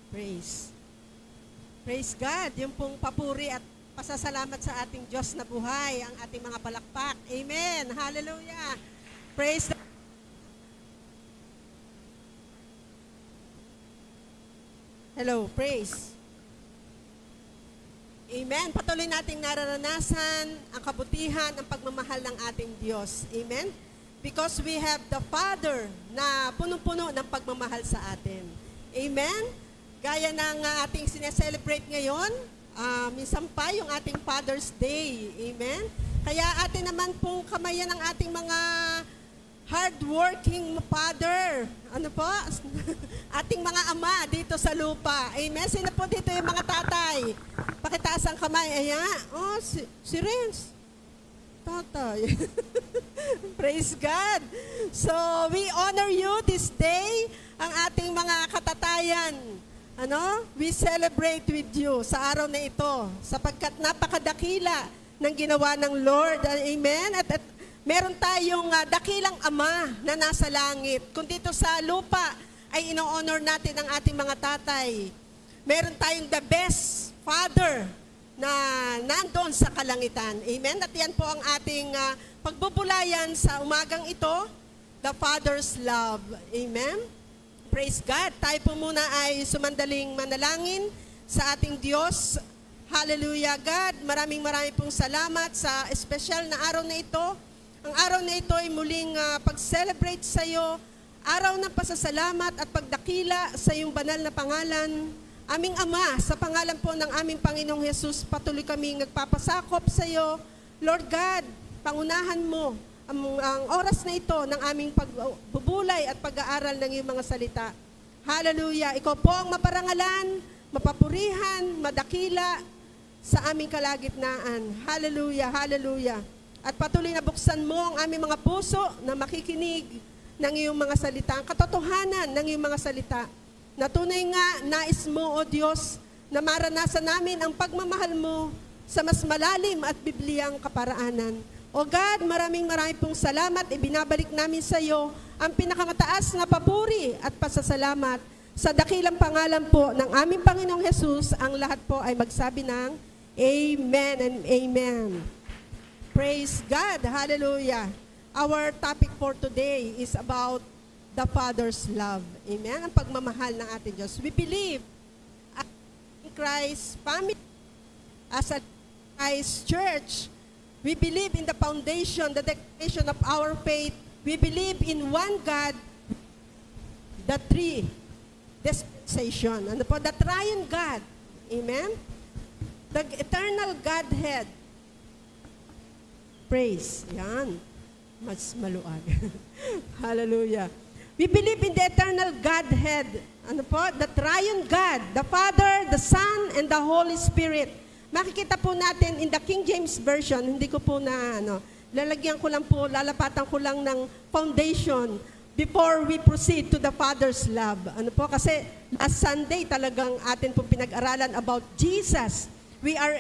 Praise. Praise God. Yung pong papuri at pasasalamat sa ating Diyos na buhay, ang ating mga palakpak. Amen. Hallelujah. Praise the Hello, praise. Amen. Patuloy nating nararanasan ang kabutihan, ang pagmamahal ng ating Diyos. Amen. Because we have the Father na punong-puno ng pagmamahal sa atin. Amen. Gaya ng ating sineselebrate ngayon, minsan pa yung ating Father's Day. Amen. Kaya atin naman pong kamayan ng ating mga hardworking father. Ano po? Ating mga ama dito sa lupa. Amen. Sino po dito yung mga tatay? Pakitaas ang kamay. Ayan. Oh, si Renz. Tatay. Praise God. So, we honor you this day, ang ating mga katatayan. We celebrate with you sa araw na ito, sapagkat napakadakila ng ginawa ng Lord. Amen. At meron tayong dakilang Ama na nasa langit. Kung dito sa lupa ay ino-honor natin ang ating mga tatay, meron tayong the best Father na nandoon sa kalangitan. Amen? At yan po ang ating pagbubulayan sa umagang ito, the Father's love. Amen? Praise God. Tayo po muna ay sumandaling manalangin sa ating Diyos. Hallelujah, God. Maraming pong salamat sa espesyal na araw na ito. Ang araw na ito ay muling pag-celebrate sa iyo, araw ng pasasalamat at pagdakila sa iyong banal na pangalan. Aming Ama, sa pangalan po ng aming Panginoong Jesus, patuloy kaming nagpapasakop sa iyo. Lord God, pangunahan mo ang oras na ito ng aming pagbubulay at pag-aaral ng iyong mga salita. Hallelujah. Ikaw po ang maparangalan, mapapurihan, madakila sa aming kalagitnaan. Hallelujah, hallelujah. At patuloy na buksan mo ang aming mga puso na makikinig ng iyong mga salita, ang katotohanan ng iyong mga salita. Na tunay nga, nais mo, O Diyos, na maranasan namin ang pagmamahal mo sa mas malalim at bibliyang kaparaanan. O God, maraming pong salamat. Ibinabalik namin sa iyo ang pinakamataas na papuri at pasasalamat sa dakilang pangalan po ng aming Panginoong Jesus. Ang lahat po ay magsabi ng Amen and Amen. Praise God. Hallelujah. Our topic for today is about the Father's love. Amen. Ang pagmamahal ng ating Diyos. We believe in Christ's family, as a Christ church. We believe in the foundation, the declaration of our faith. We believe in one God, the three dispensation. Ano po? The triune God. Amen. The eternal Godhead. Praise. Yan. Mas maluag. Hallelujah. We believe in the eternal Godhead. Ano po? The triune God. The Father, the Son, and the Holy Spirit. Makikita po natin in the King James Version, hindi ko po na, lalagyan ko lang po, lalapatan ko lang ng foundation before we proceed to the Father's love. Ano po? Kasi last Sunday talagang atin po pinag-aralan about Jesus. We are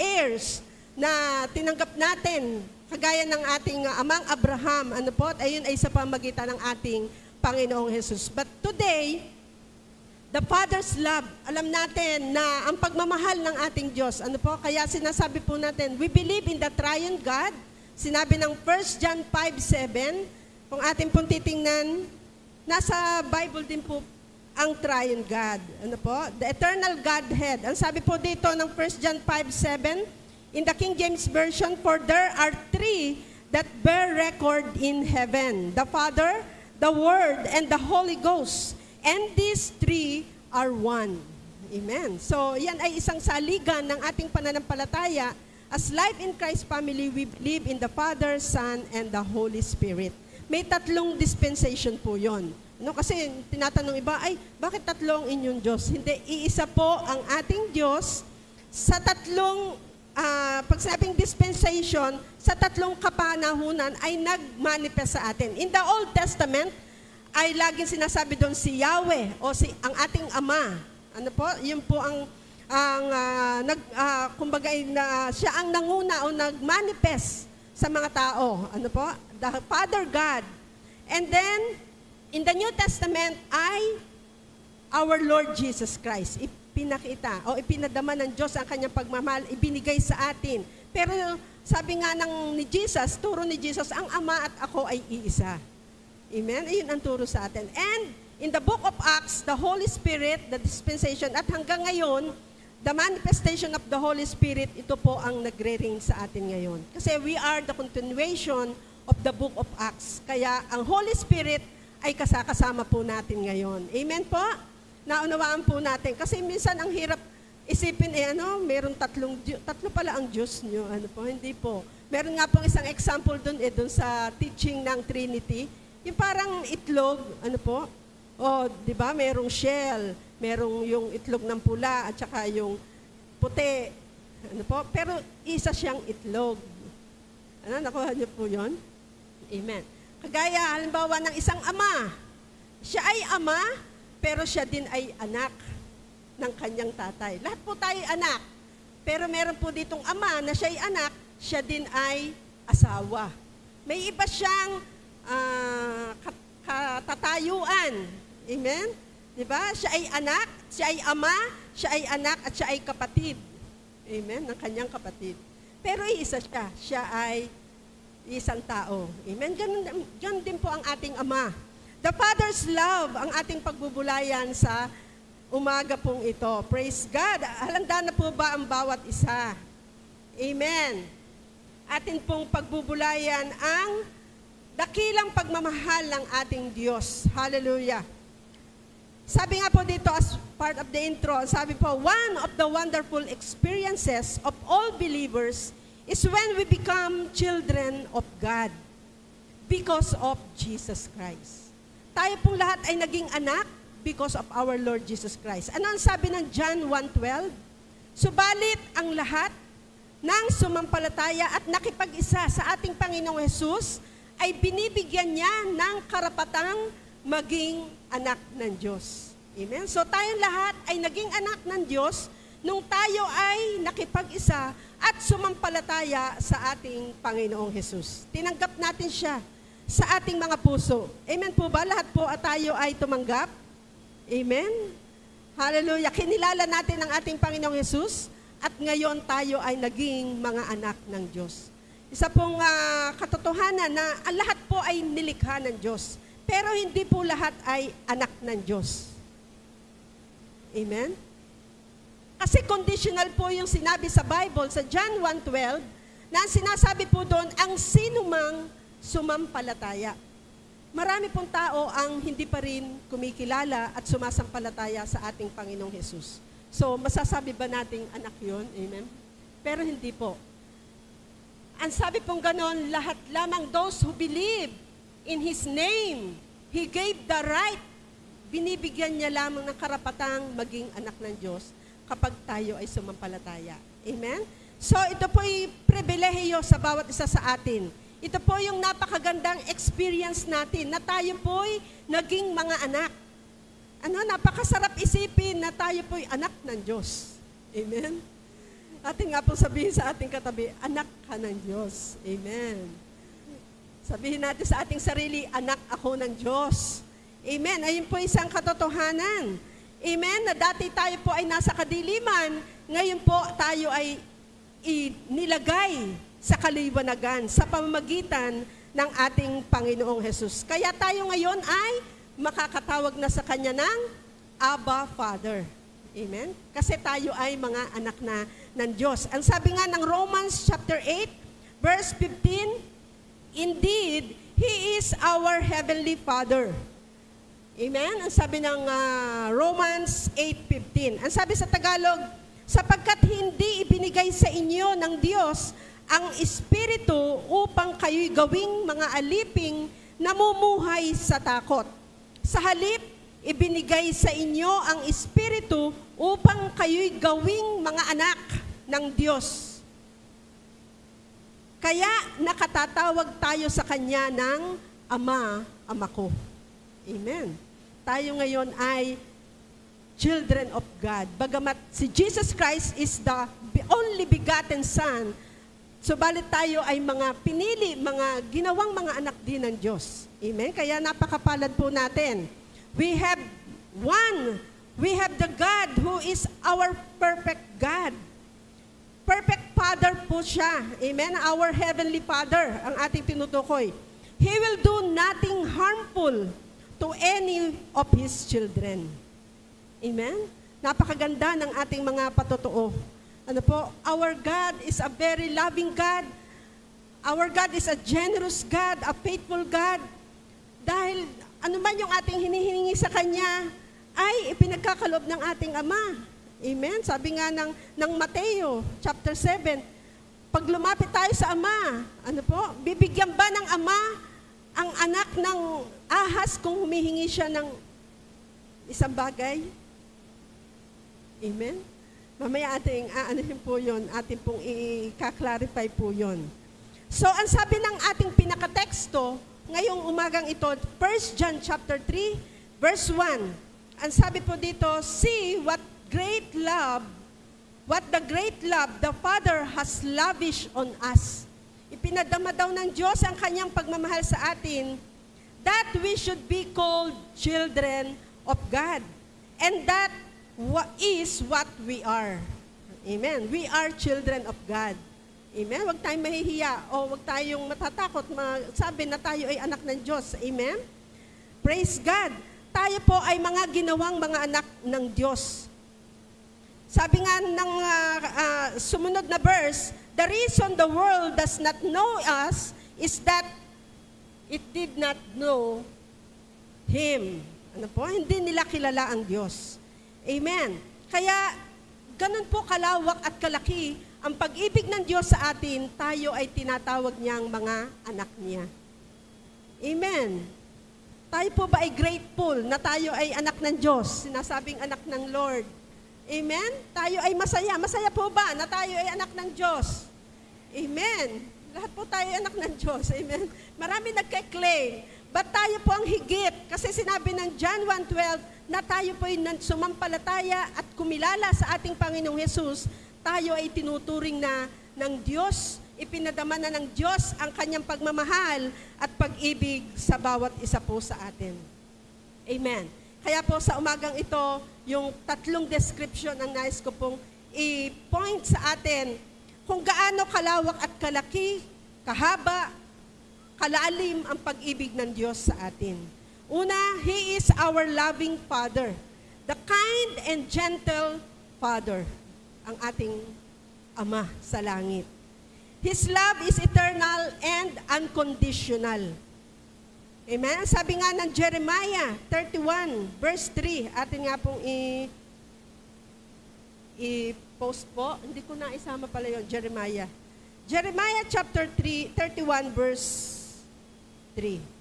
heirs na tinanggap natin, kagaya ng ating amang Abraham, ano po, ayun ay sa pamagitan ng ating Panginoong Jesus. But today, the Father's love, alam natin na ang pagmamahal ng ating Diyos, ano po, kaya sinasabi po natin, we believe in the triune God. Sinabi ng 1 John 5:7, kung ating pong titingnan, nasa Bible din po ang triune God. Ano po? The eternal Godhead. Ang sabi po dito ng 1 John 5:7, in the King James Version, for there are three that bear record in heaven, the Father, the Word, and the Holy Ghost. And these three are one. Amen. So, yan ay isang saligan ng ating pananampalataya. As Life in Christ family, we believe in the Father, Son, and the Holy Spirit. May tatlong dispensation po yon. Kasi tinatanong iba, ay, bakit tatlong inyong Diyos? Hindi, iisa po ang ating Diyos sa tatlong pag sabing dispensation, sa tatlong kapanahunan ay nag-manifest sa atin. In the Old Testament, ay laging sinasabi doon si Yahweh o ang ating Ama. Ano po? Yun po kumbaga, siya ang nanguna o nag-manifest sa mga tao. Ano po? The Father God. And then, in the New Testament ay our Lord Jesus Christ. Ipinakita o ipinadama ng Diyos ang kanyang pagmamahal, ibinigay sa atin. Pero sabi nga ni Jesus, turo ni Jesus, ang Ama at ako ay iisa. Amen? Ayun ang turo sa atin. And in the book of Acts, the Holy Spirit, the dispensation, at hanggang ngayon, the manifestation of the Holy Spirit, ito po ang nagre-ring sa atin ngayon. Kasi we are the continuation of the book of Acts. Kaya ang Holy Spirit ay kasama po natin ngayon. Amen po? Naunawaan po natin. Kasi minsan ang hirap isipin, meron tatlo pala ang Diyos nyo. Hindi po. Meron nga pong isang example doon sa teaching ng Trinity. Yung parang itlog, di ba? Merong shell, merong yung itlog ng pula, at saka yung puti. Pero isa siyang itlog. Nakuha niyo po yun? Amen. Kagaya, halimbawa ng isang ama. Siya ay ama, pero siya din ay anak ng kanyang tatay. Lahat po tayo anak. Pero meron po ditong ama na siya ay anak, siya din ay asawa. May iba siyang katatayuan. Amen? Diba? Siya ay anak, siya ay ama, siya ay anak, at siya ay kapatid. Amen? Ng kanyang kapatid. Pero isa siya. Siya ay isang tao. Amen? Ganun din po ang ating Ama. The Father's love, ang ating pagbubulayan sa umaga pong ito. Praise God. Halanda na po ba ang bawat isa? Amen. Atin pong pagbubulayan ang dakilang pagmamahal ng ating Diyos. Hallelujah. Sabi nga po dito as part of the intro, sabi po, one of the wonderful experiences of all believers is when we become children of God because of Jesus Christ. Tayo pong lahat ay naging anak because of our Lord Jesus Christ. Ano ang sabi ng John 1:12? Subalit ang lahat ng sumampalataya at nakipag-isa sa ating Panginoong Hesus ay binibigyan niya ng karapatang maging anak ng Diyos. Amen? So tayong lahat ay naging anak ng Diyos nung tayo ay nakipag-isa at sumampalataya sa ating Panginoong Hesus. Tinanggap natin siya sa ating mga puso. Amen po ba? Lahat po tayo ay tumanggap? Amen? Hallelujah. Kinilala natin ang ating Panginoong Hesus at ngayon tayo ay naging mga anak ng Diyos. Isa pong katotohanan na ang lahat po ay nilikha ng Diyos. Pero hindi po lahat ay anak ng Diyos. Amen? Kasi conditional po yung sinabi sa Bible, sa John 1:12, na sinasabi po doon, ang sinumang sumampalataya. Marami pong tao ang hindi pa rin kumikilala at sumasampalataya sa ating Panginoong Hesus. So, masasabi ba nating anak yun? Amen? Pero hindi po. Ang sabi pong ganon, lahat lamang those who believe in His name, He gave the right, binibigyan niya lamang ng karapatang maging anak ng Diyos kapag tayo ay sumampalataya. Amen? So, ito po'y pribilehiyo sa bawat isa sa atin. Ito po yung napakagandang experience natin na tayo po'y naging mga anak. Napakasarap isipin na tayo po'y anak ng Diyos. Amen? Atin nga pong sabihin sa ating katabi, anak ka ng Diyos. Amen. Sabihin natin sa ating sarili, anak ako ng Diyos. Amen. Ayun po isang katotohanan. Amen. Na dati tayo po ay nasa kadiliman, ngayon po tayo ay nilagay sa kaliwanagan sa pamamagitan ng ating Panginoong Hesus. Kaya tayo ngayon ay makakatawag na sa Kanya ng Abba, Father. Amen? Kasi tayo ay mga anak na ng Diyos. Ang sabi nga ng Romans chapter 8, verse 15, indeed, He is our Heavenly Father. Amen? Ang sabi ng Romans 8:15. Ang sabi sa Tagalog, sapagkat hindi ibinigay sa inyo ng Diyos ang Espiritu upang kayo'y gawing mga aliping namumuhay sa takot. Sa halip, ibinigay sa inyo ang Espiritu upang kayo'y gawing mga anak ng Diyos. Kaya nakatatawag tayo sa Kanya ng Ama, Ama ko. Amen. Tayo ngayon ay children of God. Bagamat si Jesus Christ is the only begotten Son, subalit tayo ay mga pinili, mga ginawang mga anak din ng Diyos. Amen? Kaya napakapalad po natin. We have one We have the God who is our perfect God. Perfect Father po siya. Amen? Our Heavenly Father, ang ating tinutukoy. He will do nothing harmful to any of His children. Amen? Napakaganda ng ating mga patotoo. Ano po? Our God is a very loving God. Our God is a generous God, a faithful God. Dahil ano man yung ating hinihingi sa Kanya, ay ipinagkakalob ng ating Ama. Amen? Sabi nga ng Mateo, chapter 7, pag lumapit tayo sa Ama, ano po? Bibigyan ba ng Ama ang anak ng ahas kung humihingi siya ng isang bagay? Amen? Mamaya ating aanahin po yun, ating pong i-clarify po yun. So, ang sabi ng ating pinakateksto, ngayong umagang ito, 1 John chapter 3, verse 1. Ang sabi po dito, see what the great love the Father has lavished on us. Ipinadama daw ng Diyos ang kanyang pagmamahal sa atin, that we should be called children of God. And that is what we are. Amen. We are children of God. Amen. Huwag tayong mahihiya o huwag tayong matatakot sabi na tayo ay anak ng Diyos. Amen. Praise God. Tayo po ay mga ginawang mga anak ng Diyos. Sabi nga ng sumunod na verse, the reason the world does not know us is that it did not know Him. Ano po? Hindi nila kilala ang Diyos. Amen. Kaya, ganun po kalawak at kalaki ang pag-ibig ng Diyos sa atin, tayo ay tinatawag niyang mga anak niya. Amen. Tayo po ba ay grateful na tayo ay anak ng Diyos, sinasabing anak ng Lord? Amen? Tayo ay masaya. Masaya po ba na tayo ay anak ng Diyos? Amen. Lahat po tayo ay anak ng Diyos. Amen. Marami nagka-claim. But tayo po ang higit. Kasi sinabi ng John 1:12 na tayo po ay sumampalataya at kumilala sa ating Panginoong Jesus, tayo ay tinuturing na ng Diyos. Ipinadama na ng Diyos ang kanyang pagmamahal at pag-ibig sa bawat isa po sa atin. Amen. Kaya po sa umagang ito, yung tatlong description ang nais ko pong i-point sa atin kung gaano kalawak at kalaki, kahaba, kalalim ang pag-ibig ng Diyos sa atin. Una, He is our loving Father, the kind and gentle Father, ang ating Ama sa langit. His love is eternal and unconditional. Amen? Sabi nga ng Jeremiah 31, verse 3, atin nga pong i-post po. Hindi ko na isama pala yun, Jeremiah. Jeremiah chapter 31, verse 3.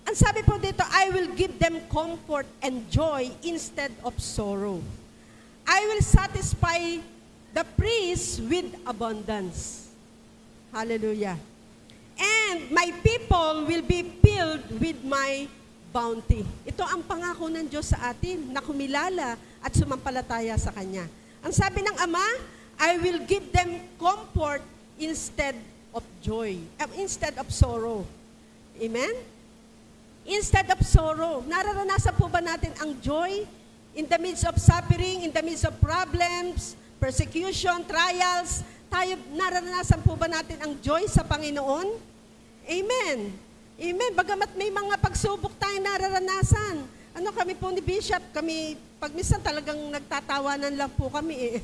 Ang sabi po dito, I will give them comfort and joy instead of sorrow. I will satisfy the priest with abundance. Hallelujah. And my people will be filled with my bounty. Ito ang pangako ng Diyos sa atin, na kumilala at sumampalataya sa Kanya. Ang sabi ng Ama, I will give them comfort instead of joy, instead of sorrow. Amen? Instead of sorrow, nararanasan po ba natin ang joy in the midst of suffering, in the midst of problems, persecution, trials? Tayo, nararanasan po ba natin ang joy sa Panginoon? Amen. Amen. Bagamat may mga pagsubok tayong nararanasan. Ano kami po ni Bishop, kami, pag minsan talagang nagtatawanan lang po kami.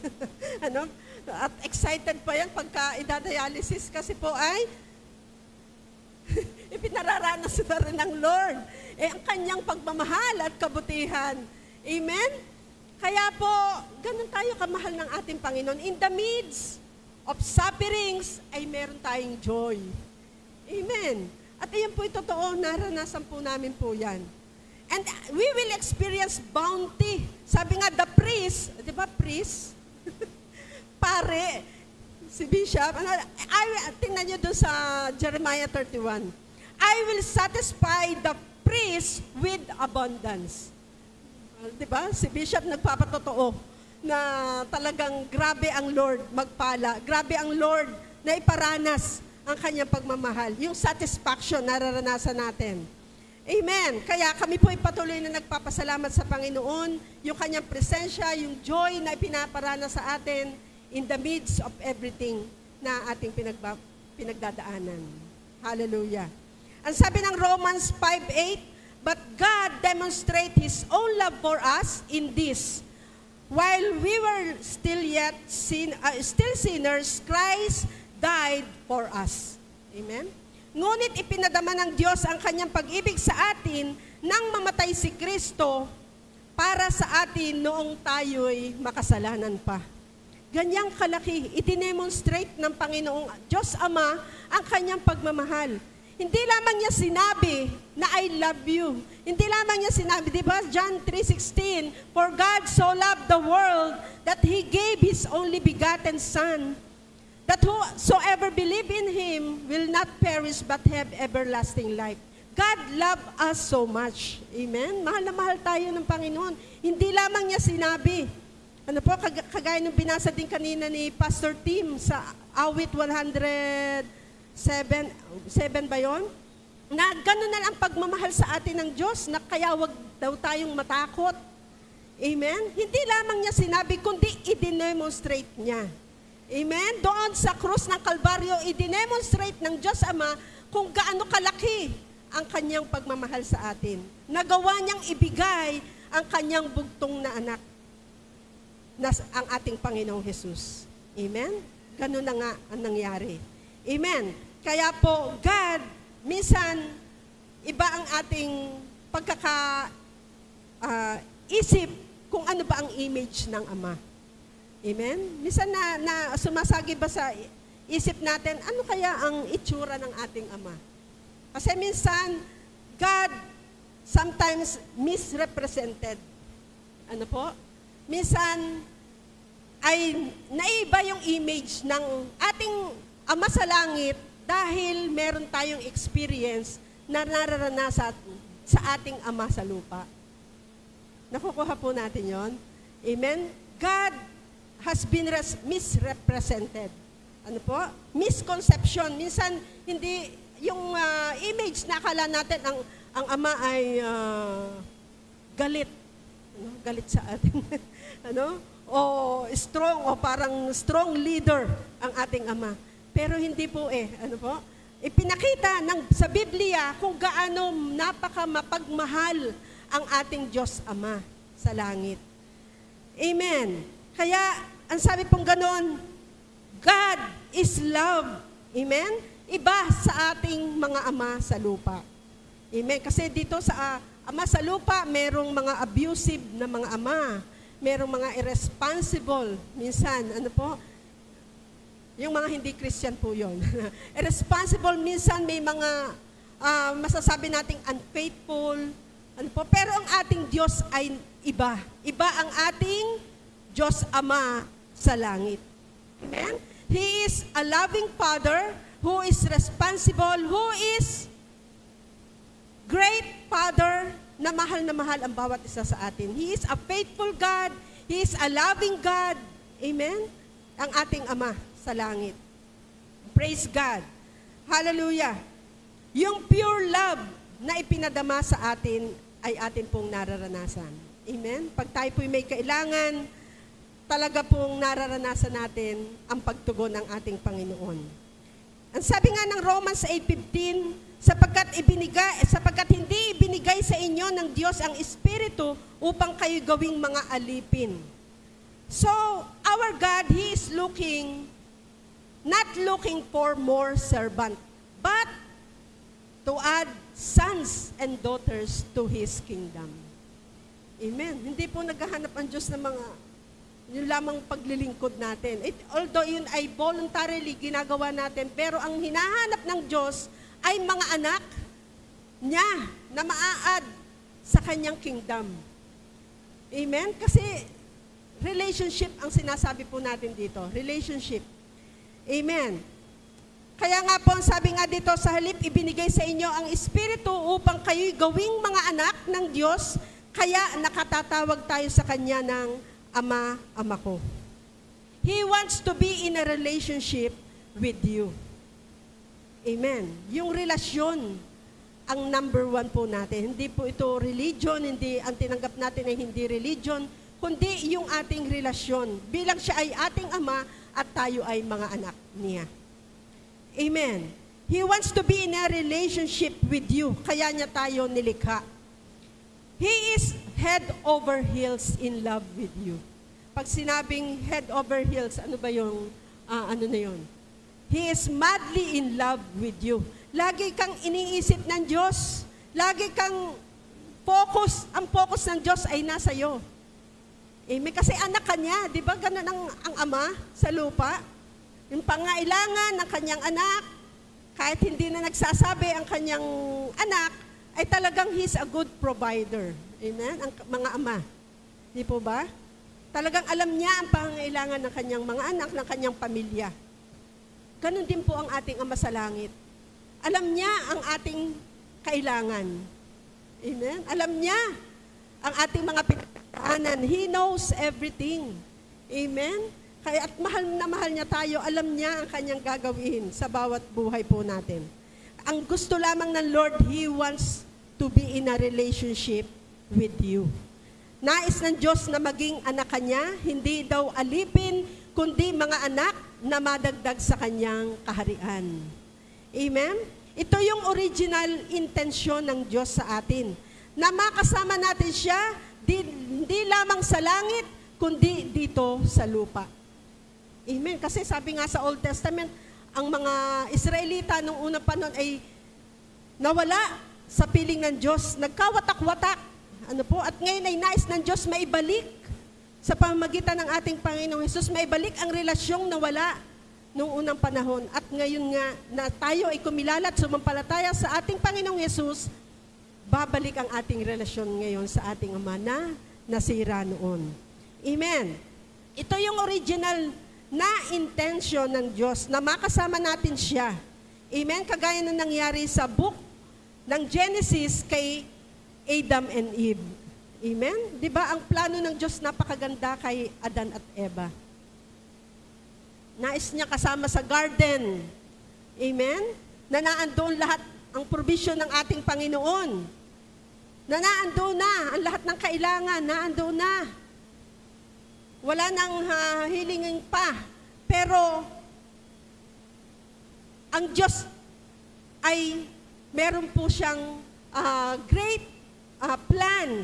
Ano? At excited pa yan pagka idadialysis kasi po ay ipinararanas na rin ng Lord. Ang kanyang pagmamahal at kabutihan. Amen? Kaya po, ganun tayo kamahal ng ating Panginoon. In the midst of sufferings, ay meron tayong joy. Amen? At iyan po totoo, naranasan po namin po yan. And we will experience bounty. Sabi nga, the priest, di ba priest? Pare, si Bishop, tingnan nyo doon sa Jeremiah 31. I will satisfy the priest with abundance. Di ba? Si Bishop nagpapatotoo na talagang grabe ang Lord magpala. Grabe ang Lord na iparanas ang kanyang pagmamahal. Yung satisfaction nararanasan natin. Amen. Kaya kami po patuloy na nagpapasalamat sa Panginoon, yung kanyang presensya, yung joy na ipinaparana sa atin in the midst of everything na ating pinagdadaanan. Hallelujah. Ang sabi ng Romans 5:8, but God demonstrate His own love for us in this: while we were still sinners, Christ died for us. Amen. Ngunit ipinadama ng Diyos ang kanyang pag-ibig sa atin nang mamatay si Kristo para sa atin noong tayo'y makasalanan pa. Ganyang kalaki, itinemonstrate ng Panginoong Diyos Ama ang kanyang pagmamahal. Hindi lamang niya sinabi na I love you. Hindi lamang niya sinabi, di ba? John 3:16, for God so loved the world that He gave His only begotten Son, that whosoever believe in Him will not perish but have everlasting life. God loved us so much. Amen? Mahal na mahal tayo ng Panginoon. Hindi lamang niya sinabi. Ano po, kagaya nung binasa din kanina ni Pastor Tim sa awit 107 ba yun? Na gano'n na lang pagmamahal sa atin ng Diyos, na kaya wag daw tayong matakot. Amen? Hindi lamang niya sinabi, kundi i-demonstrate niya. Amen? Doon sa krus ng Kalbaryo, i-demonstrate ng Diyos Ama kung gaano kalaki ang kanyang pagmamahal sa atin. Nagawa niyang ibigay ang kanyang bugtong na anak, na ang ating Panginoong Jesus. Amen? Ganun na nga ang nangyari. Amen? Kaya po, God, minsan, iba ang ating isip kung ano ba ang image ng Ama. Amen? Minsan na sumasagi ba sa isip natin, ano kaya ang itsura ng ating Ama? Kasi minsan, God sometimes misrepresented. Ano po? Minsan, ay naiba yung image ng ating Ama sa langit dahil meron tayong experience na nararanasan sa ating Ama sa lupa. Nakukuha po natin yon. Amen? God has been misrepresented. Ano po? Misconception. Minsan, hindi, yung image na akala natin, ang Ama ay galit. Ano? Galit sa atin. Ano? O strong, o parang strong leader ang ating Ama. Pero hindi po ano po? Ipinakita sa Biblia kung gaano napakamapagmahal ang ating Diyos Ama sa langit. Amen. Kaya, ang sabi pong ganon, God is love. Amen? Iba sa ating mga ama sa lupa. Amen? Kasi dito sa ama sa lupa, merong mga abusive na mga ama. Merong mga irresponsible. Minsan, ano po? Yung mga hindi Christian po yun. Irresponsible, minsan may mga masasabi nating unfaithful. Ano po? Pero ang ating Diyos ay iba. Iba ang ating Diyos Ama sa langit. Amen? He is a loving Father who is responsible, who is great Father na mahal ang bawat isa sa atin. He is a faithful God. He is a loving God. Amen? Ang ating Ama sa langit. Praise God. Hallelujah. Yung pure love na ipinadama sa atin ay atin pong nararanasan. Amen? Pag tayo po'y may kailangan, talaga pong nararanasan natin ang pagtugon ng ating Panginoon. Ang sabi nga ng Romans 8:15, sapagkat hindi ibinigay sa inyo ng Diyos ang Espiritu upang kayo gawing mga alipin. So, our God, He is not looking for more servant, but to add sons and daughters to His kingdom. Amen. Hindi po naghahanap ang Diyos ng yung lamang paglilingkod natin. Although yun ay voluntarily ginagawa natin, pero ang hinahanap ng Diyos ay mga anak niya na maa-add sa kanyang kingdom. Amen? Kasi relationship ang sinasabi po natin dito. Relationship. Amen. Kaya nga po, sabi nga dito, sa halip ibinigay sa inyo ang Espiritu upang kayo'y gawing mga anak ng Diyos, kaya nakatatawag tayo sa Kanya ng ama ko. He wants to be in a relationship with you. Amen. Yung relasyon ang number one po natin. Hindi po ito religion, hindi ang tinanggap natin ay hindi religion, kundi yung ating relasyon. Bilang siya ay ating ama at tayo ay mga anak niya. Amen. He wants to be in a relationship with you. Kaya niya tayo nilikha. He is head over heels in love with you. Pag sinabing head over heels, ano ba yung, ano na yun? He is madly in love with you. Lagi kang iniisip ng Diyos. Lagi kang focus. Ang focus ng Diyos ay nasa iyo. Amen. Kasi anak ka niya. Di ba ganun ang ama sa lupa? Yung pangailangan ng kanyang anak, kahit hindi na nagsasabi ang kanyang anak, ay talagang He's a good provider. Amen? Ang mga ama. Di po ba? Talagang alam niya ang pangailangan ng kanyang mga anak, ng kanyang pamilya. Ganon din po ang ating Ama sa Langit. Alam niya ang ating kailangan. Amen? Alam niya ang ating mga pinagdaanan. He knows everything. Amen? Kaya at mahal na mahal niya tayo, alam niya ang kanyang gagawin sa bawat buhay po natin. Ang gusto lamang ng Lord, He wants to be in a relationship with you. Nais ng Diyos na maging anak kanya, hindi daw alipin, kundi mga anak na madagdag sa kanyang kaharian. Amen? Ito yung original intensyon ng Diyos sa atin. Na makasama natin siya, hindi lamang sa langit, kundi dito sa lupa. Amen? Kasi sabi nga sa Old Testament, ang mga Israelita nung unang panahon ay nawala sa piling ng Diyos, nagkawatak-watak. Ano po? At ngayon ay nais ng Diyos maibalik sa pamamagitan ng ating Panginoong Hesus, maibalik ang relasyong nawala noong unang panahon. At ngayon nga na tayo ay kumilala at sumampalataya sa ating Panginoong Hesus, babalik ang ating relasyon ngayon sa ating Ama na nasira noon. Amen. Ito yung original na intention ng Diyos na makasama natin siya. Amen. Kagaya na nangyari sa book ng Genesis kay Adam and Eve. Amen? Di ba ang plano ng Diyos napakaganda kay Adan at Eva? Nais niya kasama sa garden. Amen? Na naandoon lahat ang provision ng ating Panginoon. Na naandoon na ang lahat ng kailangan. Naandoon na. Wala nang hilingin pa. Pero ang Diyos ay meron po siyang great plan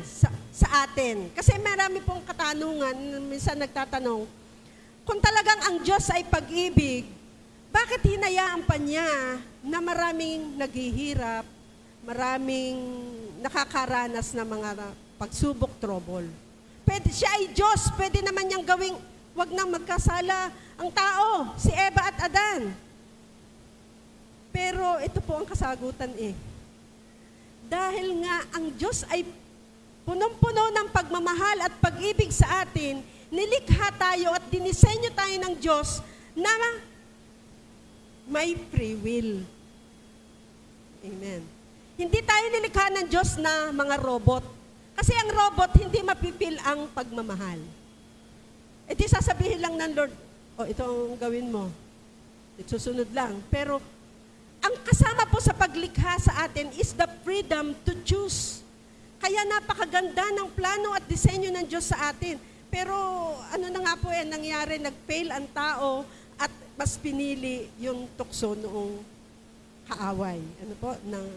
sa atin. Kasi marami pong katanungan, minsan nagtatanong, kung talagang ang Diyos ay pag-ibig, bakit hinayaan pa niya na maraming naghihirap, maraming nakakaranas na mga pagsubok, trouble? Pwede, siya ay Diyos, pwede naman niyang gawing, wag nang magkasala ang tao, si Eva at Adan. Pero ito po ang kasagutan Dahil nga ang Diyos ay punong-puno ng pagmamahal at pag-ibig sa atin, nilikha tayo at dinisenyo tayo ng Diyos na may free will. Amen. Hindi tayo nilikha ng Diyos na mga robot. Kasi ang robot, hindi mapipil ang pagmamahal. E di sasabihin lang ng Lord, ito ang gawin mo. Susunod lang. Pero ang kasama po sa paglikha sa atin is the freedom to choose. Kaya napakaganda ng plano at disenyo ng Diyos sa atin. Pero ano na nga po nangyari, nag-fail ang tao at mas pinili yung tukso noong kaaway. Ano po? Ng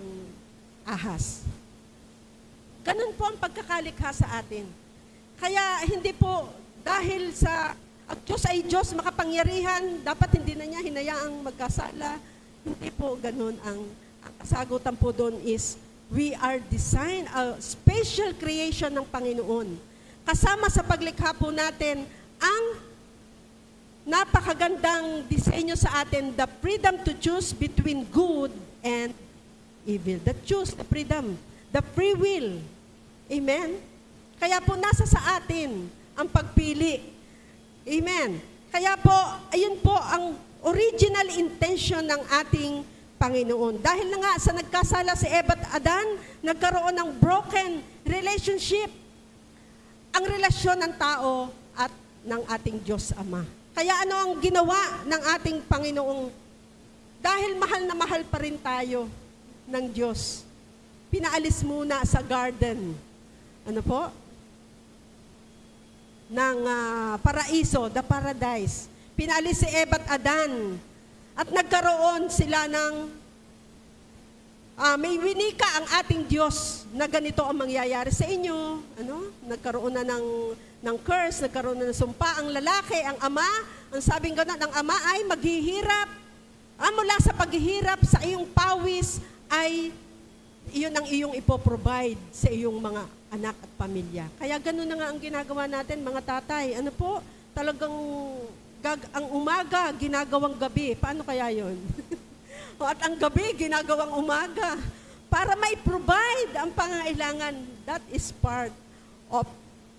ahas. Ganun po ang pagkakalikha sa atin. Kaya hindi po dahil sa ang Diyos ay Diyos makapangyarihan, dapat hindi na niya hinayaang magkasala. Hindi po ganun. Ang kasagutan po doon is, we are designed, a special creation ng Panginoon. Kasama sa paglikha po natin, ang napakagandang disenyo sa atin, the freedom to choose between good and evil. The choose, the freedom, the free will. Amen? Kaya po nasa sa atin ang pagpili. Amen? Kaya po, ayun po ang original intention ng ating Panginoon. Dahil na nga sa nagkasala si Eva at Adan, nagkaroon ng broken relationship. Ang relasyon ng tao at ng ating Diyos Ama. Kaya ano ang ginawa ng ating Panginoong? Dahil mahal na mahal pa rin tayo ng Diyos, pinaalis muna sa garden, ng paraiso, the paradise. Pinaalis si Eva at Adan. At nagkaroon sila ng may winika ang ating Diyos na ganito ang mangyayari sa inyo. Nagkaroon na ng curse, nagkaroon na ng sumpa ang lalaki, ang ama. Ang sabing gano'n, ang ama ay maghihirap. Mula sa paghihirap sa iyong pawis ay iyon ang iyong ipoprovide sa iyong mga anak at pamilya. Kaya gano'n na nga ang ginagawa natin, mga tatay. Talagang ang umaga, ginagawang gabi. Paano kaya yun? At ang gabi, ginagawang umaga. Para may provide ang pangailangan. That is part of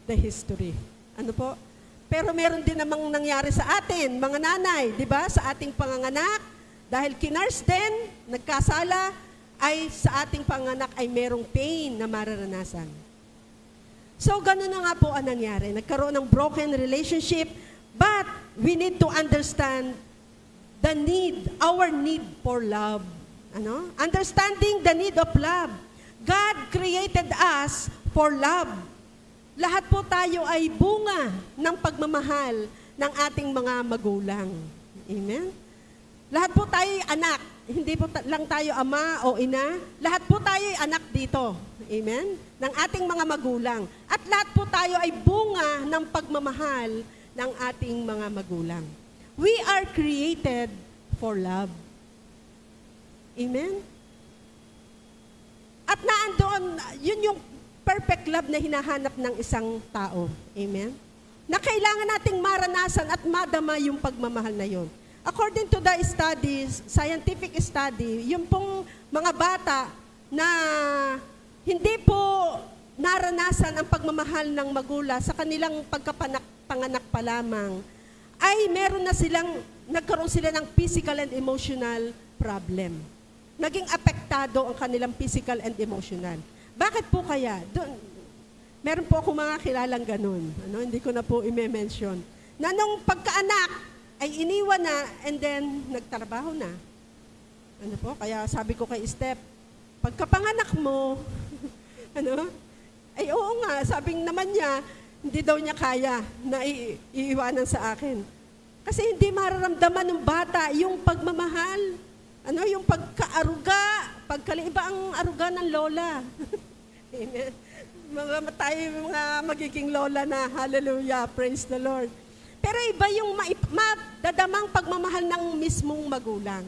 the history. Pero meron din namang nangyari sa atin, mga nanay, di ba? Sa ating panganganak. Dahil kinars din, nagkasala, ay sa ating panganak ay merong pain na mararanasan. So, gano'n na nga po ang nangyari. Nagkaroon ng broken relationship, but we need to understand our need for love. Understanding the need of love. God created us for love. Lahat po tayo ay bunga ng pagmamahal ng ating mga magulang. Amen? Lahat po tayo ay anak. Hindi po lang tayo ama o ina. Lahat po tayo ay anak dito. Amen? Ng ating mga magulang. At lahat po tayo ay bunga ng pagmamahal ng ating mga magulang. We are created for love. Amen? At naandoon, yun yung perfect love na hinahanap ng isang tao. Amen? Na kailangan nating maranasan at madama yung pagmamahal na yun. According to the studies, scientific study, yung pong mga bata na hindi po naranasan ang pagmamahal ng magulang sa kanilang panganak pa lamang, ay nagkaroon sila ng physical and emotional problem. Naging apektado ang kanilang physical and emotional. Bakit po kaya? Meron po akong mga kilalang ganun. Hindi ko na po i-mention. Na nung pagkaanak, ay iniwan na and then nagtrabaho na. Kaya sabi ko kay Steph, pagkapanganak mo, ay oo nga, sabing naman niya, hindi daw niya kaya na iiwanan sa akin. Kasi hindi mararamdaman ng bata yung pagmamahal. Yung pagkaaruga, pagkaliiba ang aruga ng lola. Amen. Tayo mga magiging lola na, hallelujah, praise the Lord. Pero iba yung madadamang pagmamahal ng mismong magulang.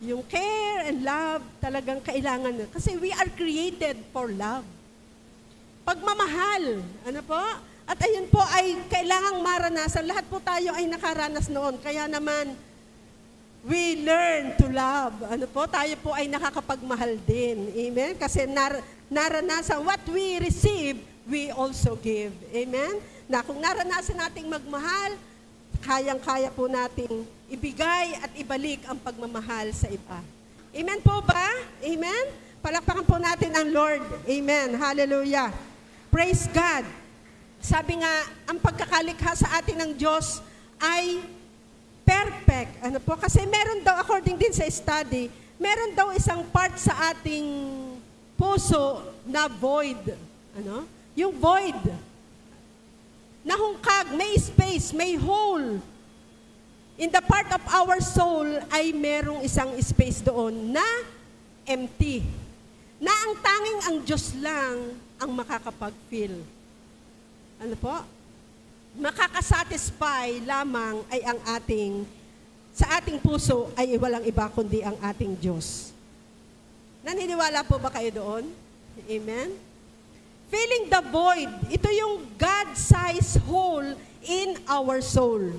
Yung care and love talagang kailangan. Kasi we are created for love. Pagmamahal. At ayun po ay kailangang maranasan. Lahat po tayo ay nakaranas noon. Kaya naman, we learn to love. Tayo po ay nakakapagmahal din. Amen? Kasi naranasan, what we receive, we also give. Amen? Na kung naranasan nating magmahal, kayang-kaya po nating ibigay at ibalik ang pagmamahal sa iba. Amen po ba? Amen? Palakpakan po natin ang Lord. Amen. Hallelujah. Praise God. Sabi nga, ang pagkakalikha sa atin ng Diyos ay perfect. Kasi meron daw, according din sa study, meron daw isang part sa ating puso na void. Yung void. Nahungkag, may space, may hole. In the part of our soul ay merong isang space doon na empty. Na ang tanging ang Diyos lang ang makakapag-fill. Makakasatisfy lamang ay ang sa ating puso ay walang iba kundi ang ating Diyos. Naniniwala po ba kayo doon? Amen? Filling the void. Ito yung God-sized hole in our soul.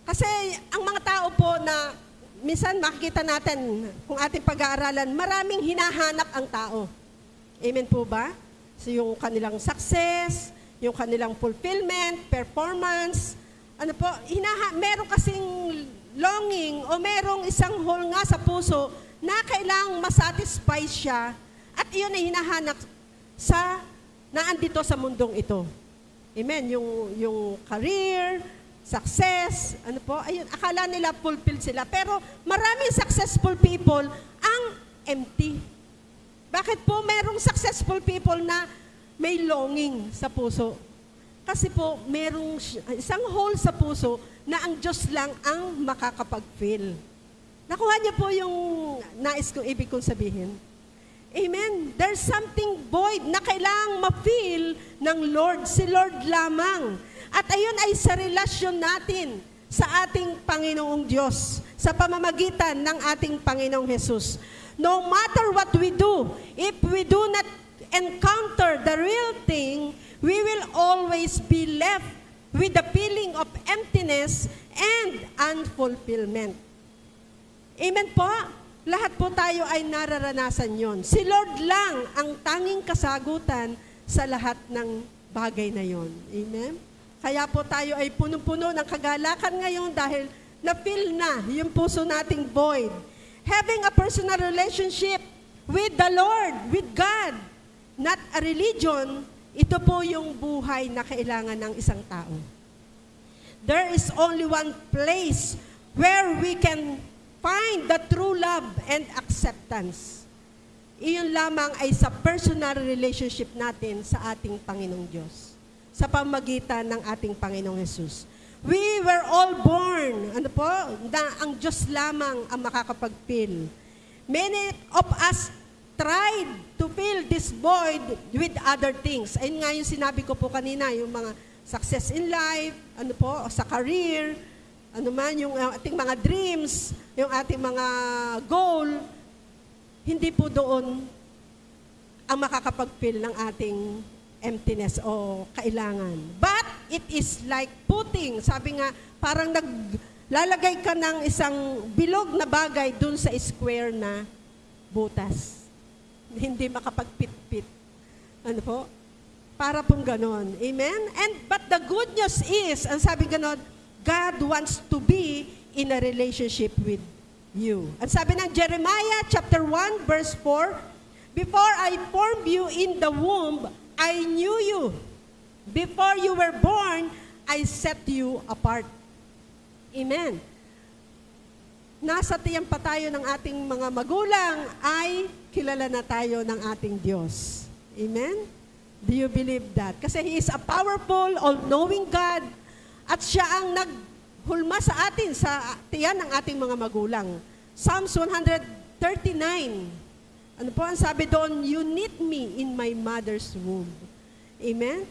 Kasi ang mga tao po na minsan makikita natin kung ating pag-aaralan, maraming hinahanap ang tao. Amen po ba? So yung kanilang success, yung kanilang fulfillment, performance, meron kasing longing o merong isang hole nga sa puso na kailangang masatisfy siya at iyon ay hinahanap naandito sa mundong ito. Amen. Yung career, success, ano po, ayun, akala nila fulfilled sila. Pero maraming successful people ang empty. Bakit po merong successful people na may longing sa puso? Kasi po, merong isang hole sa puso na ang Diyos lang ang makakapag-fill. Nakuha niyo po yung nais kong ibig kong sabihin? Amen. There's something void na kailangang ma-feel ng Lord. Si Lord lamang. At ayun ay sa relasyon natin sa ating Panginoong Diyos, sa pamamagitan ng ating Panginoong Jesus. No matter what we do, if we do not encounter the real thing, we will always be left with the feeling of emptiness and unfulfillment. Amen po? Lahat po tayo ay nararanasan yon. Si Lord lang ang tanging kasagutan sa lahat ng bagay na yon. Amen? Kaya po tayo ay punong-puno ng kagalakan ngayon dahil na-feel na yung puso nating void. Having a personal relationship with the Lord, with God, not a religion, ito po yung buhay na kailangan ng isang tao. There is only one place where we can find the true love and acceptance. Iyon lamang ay sa personal relationship natin sa ating Panginoong Diyos, sa pamagitan ng ating Panginoong Jesus. We were all born, ano po, na ang Diyos lamang ang makakapag-fill. Many of us tried to fill this void with other things. Ayun nga yung sinabi ko po kanina, yung mga success in life, ano po, sa career, ano man, yung ating mga dreams, yung ating mga goal, hindi po doon ang makakapag-fill ng ating emptiness o kailangan. But it is like putting, sabi nga, parang naglalagay ka ng isang bilog na bagay dun sa square na butas. Hindi makapagpit-pit. Ano po? Para pong ganon. Amen? But the good news is, ang sabi ganon, God wants to be in a relationship with you. Ang sabi ng Jeremiah chapter 1 verse 4, before I formed you in the womb, I knew you. Before you were born, I set you apart. Amen. Nasa tiyan pa tayo ng ating mga magulang, ay kilala na tayo ng ating Diyos. Amen? Do you believe that? Kasi He is a powerful, all-knowing God, at siya ang naghulma sa atin, sa tiyan ng ating mga magulang. Psalms 139. Ano po ang sabi doon? You knit me in my mother's womb. Amen?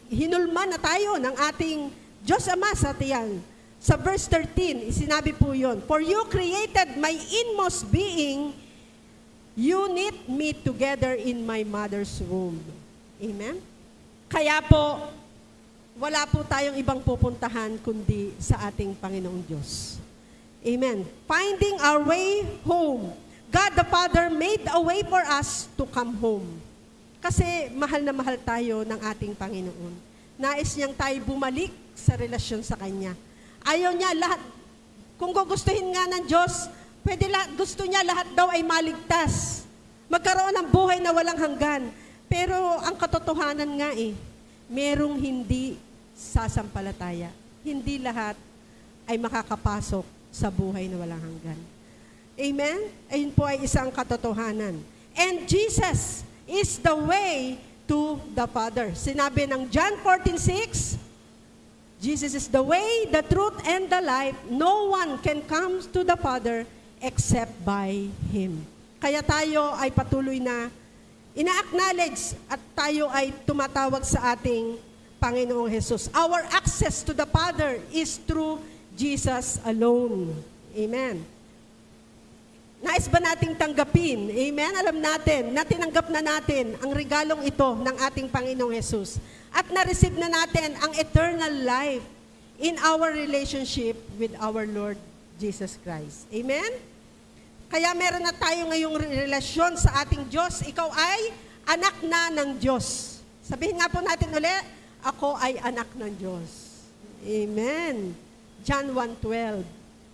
Hinulma na tayo ng ating Diyos Ama sa tiyan. Sa verse 13, sinabi po yun, for you created my inmost being, you knit me together in my mother's womb. Amen? Kaya po, wala po tayong ibang pupuntahan kundi sa ating Panginoong Diyos. Amen. Finding our way home. God the Father made a way for us to come home. Kasi mahal na mahal tayo ng ating Panginoon. Nais niyang tayo bumalik sa relasyon sa Kanya. Ayaw niya lahat, kung gugustuhin nga ng Diyos, gusto niya lahat daw ay maligtas. Magkaroon ng buhay na walang hanggan. Pero ang katotohanan nga merong hindi sasampalataya. Hindi lahat ay makakapasok sa buhay na walang hanggan. Amen? Ayun po ay isang katotohanan. And Jesus is the way to the Father. Sinabi ng John 14:6, Jesus is the way, the truth, and the life. No one can come to the Father except by Him. Kaya tayo ay patuloy na ina-acknowledge at tayo ay tumatawag sa ating Panginoong Jesus. Our access to the Father is through Jesus alone. Amen. Nais ba nating tanggapin? Amen? Alam natin, natinanggap na natin ang regalong ito ng ating Panginoong Jesus. At na-receive na natin ang eternal life in our relationship with our Lord Jesus Christ. Amen? Kaya meron na tayo ngayong relasyon sa ating Diyos. Ikaw ay anak na ng Diyos. Sabihin nga po natin ulit, ako ay anak ng Diyos. Amen. John 1:12.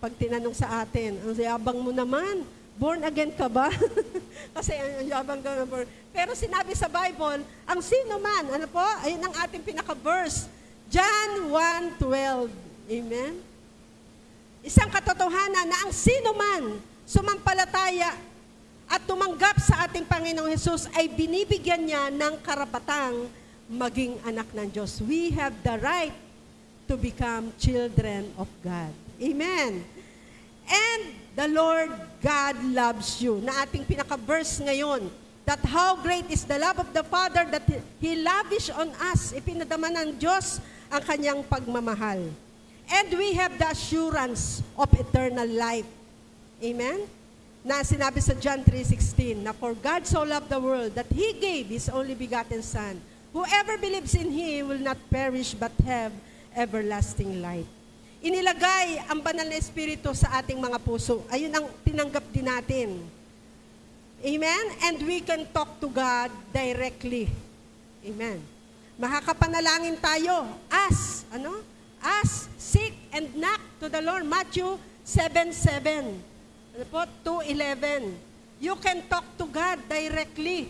Pag tinanong sa atin, ang yabang mo naman, Born again ka ba? Kasi ang yabang ka na born. Pero sinabi sa Bible, ang sino man, ano po? Ayun ang ating pinaka-verse. John 1:12. Amen? Isang katotohanan na ang sino man sumampalataya at tumanggap sa ating Panginoong Hesus ay binibigyan niya ng karapatang maging anak ng Diyos. We have the right to become children of God. Amen. And the Lord God loves you. Na ating pinaka-verse ngayon. That how great is the love of the Father that He lavish on us. Ipinadama ng Diyos ang kanyang pagmamahal. And we have the assurance of eternal life. Amen? Na sinabi sa John 3:16, na for God so loved the world that He gave His only begotten Son. Whoever believes in Him will not perish but have everlasting life. Inilagay ang banal na Espiritu sa ating mga puso. Ayun ang tinanggap din natin. Amen? And we can talk to God directly. Amen. Makakapanalangin tayo. Ask, Ask, seek, and knock to the Lord. Matthew 7:7. Ano po? 2:11. You can talk to God directly.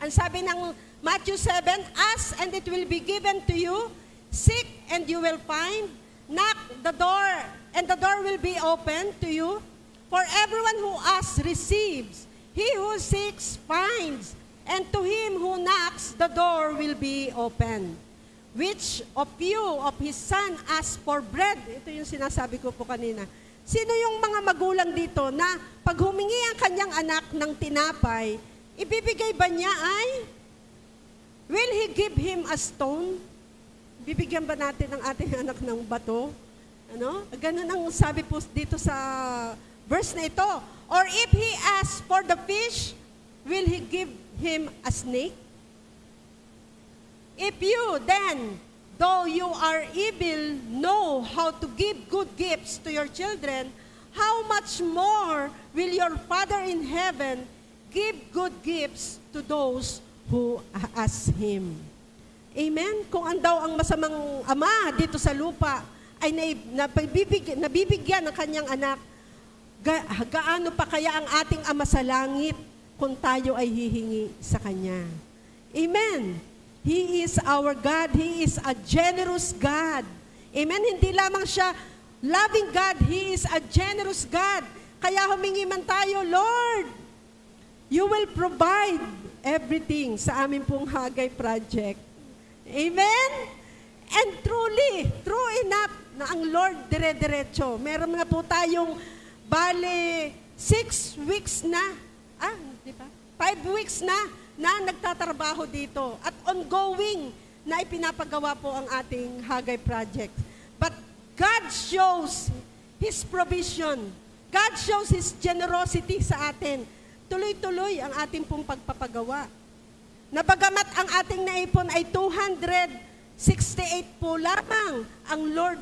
Ang sabi ng Matthew 7, ask and it will be given to you. Seek and you will find. Knock the door and the door will be open to you. For everyone who asks receives. He who seeks finds. And to him who knocks, the door will be open. Which of you, of his son, asked for bread? Ito yung sinasabi ko po kanina. Sino yung mga magulang dito na pag humingi ang kanyang anak ng tinapay, ibibigay ba niya ay, will he give him a stone? Bibigyan ba natin ang ating anak ng bato? Ganun ang sabi po dito sa verse na ito. Or if he asks for the fish, will he give him a snake? If you then, though you are evil, know how to give good gifts to your children, how much more will your Father in heaven give good gifts to those who ask Him? Amen? Kung daw ang masamang ama dito sa lupa ay nabibigyan ng kanyang anak, gaano pa kaya ang ating Ama sa langit kung tayo ay hihingi sa Kanya? Amen? He is our God. He is a generous God. Amen? Hindi lamang siya loving God. He is a generous God. Kaya humingi man tayo, Lord, you will provide everything sa amin pong Hagay Project. Amen? And truly, true enough na ang Lord dire-diretso. Meron na po tayong bale 6 weeks na, di ba? 5 weeks na nagtatrabaho dito at ongoing na ipinapagawa po ang ating Hagay Project. But God shows His provision. God shows His generosity sa atin. Tuloy-tuloy ang ating pong pagpapagawa. Nabagamat ang ating naipon ay 268 po lamang, ang Lord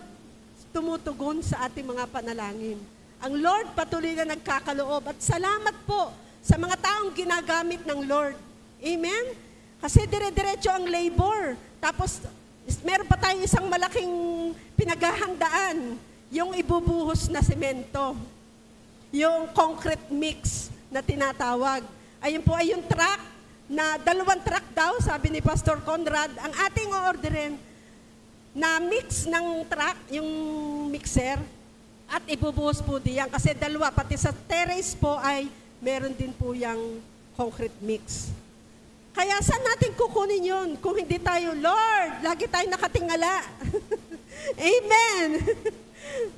tumutugon sa ating mga panalangin. Ang Lord patuloy na nagkakaloob at salamat po sa mga taong ginagamit ng Lord. Amen? Kasi dire-diretso ang labor. Tapos, meron pa tayong isang malaking pinaghahandaan, yung ibubuhos na semento. Yung concrete mix na tinatawag. Ayun po ay yung truck, na 2 truck daw, sabi ni Pastor Conrad, ang ating o-orderin na mix ng truck, yung mixer, at ibubuhos po diyan. Kasi 2, pati sa terrace po ay meron din po yung concrete mix. Kaya saan natin kukunin yun? Kung hindi tayo, Lord, lagi tayo nakatingala. Amen.